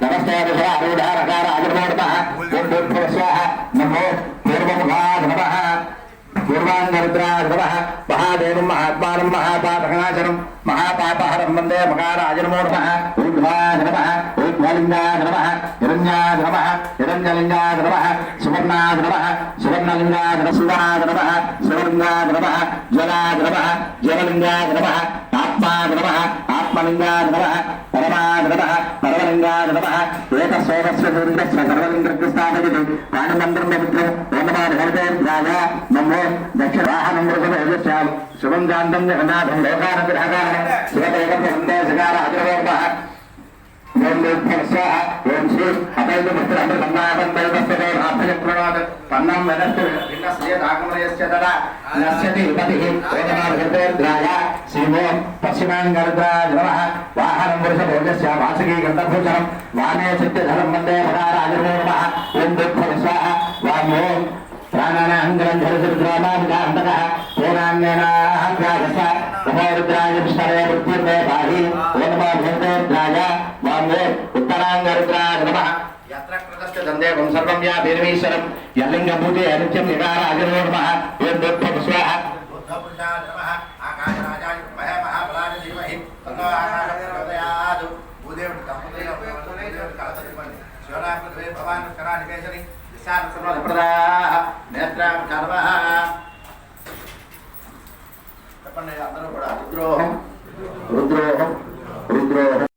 नमस्ते आरूढ़ रकार आजन्मोर्मः स्वाहा नमो पूर्वमुखाय नमः पूर्वांगरुद्राय नमः महादेवं महात्मानं महापापनाशनं महापापहरं वन्दे मकाराजनमोर्मः ऊर्ध्वाय नमः ऊर्ध्वलिङ्गाय नमः हिरण्याय नमः हिरण्यलिङ्गाय नमः सुवर्णाय नमः सुवर्णलिङ्गाय नमः शिवाय नमः शिवलिङ्गाय नमः ज्वलाय नमः ज्वललिङ्गाय नमः आत्माय नमः आत्मलिङ्गाय नमः परमाय नमः परमलिङ्गाय नमः एकस्वस्य सूर्यस्य सर्वलिङ्गस्थापयति प्राणमन्त्रं पवित्रं ओमनाथ हरिदेवाय नमो दक्षिणवाहनं वृषभेजस्यां शुभं शान्तं जगन्नाथं लोकानुग्रहकारणं शिवदेवं वन्दे सकाराजनोर्मः ओम देवस्याः ओम श्री अतैलपुत्रमृतमन्नाभन्तैवस्तदेवाभ्यप्रणोद पन्नं वनस्तु विन्नस्य दागमयस्य तदा नश्यति उपतिः ओमनाथ हरिदेवाय श्रीमो पश्चिमाङ्गरुद्राय नमः वाहनं वृषभेजस्य वासुकी गन्धभूषणं वामे चित्तधरं वन्दे सकाराजनोर्मः ओम देवस्याः वामो प्राणानाहंगरं धरसुद्रामाभिधान्तकः पूर्णान्येनाहंगागस्य नमोरुद्राय विष्णवे वृत्तिर्मे पाहि ओम नमो भगवते वामे उत्तराङ्गरुद्राय नमः यत्र कृतस्य दन्देवं सर्वं व्यापिर्मीश्वरं यल्लिङ्गभूते नित्यं निगाराजनो नमः ओम देवस्याः बुद्धपुरुषाय नमः आकाशराजाय विद्महे महाबलाय धीमहि तन्नो आकाशप्रचोदयात् भूदेव दम्पतयो कलशतिपन्नि शिवरात्रि भवान् करानिकेशनि सर्वप्रदाः नेत्रां कर्मः చెప్పండి అందరూ కూడా రుద్రోహం రుద్రోహం రుద్రోహం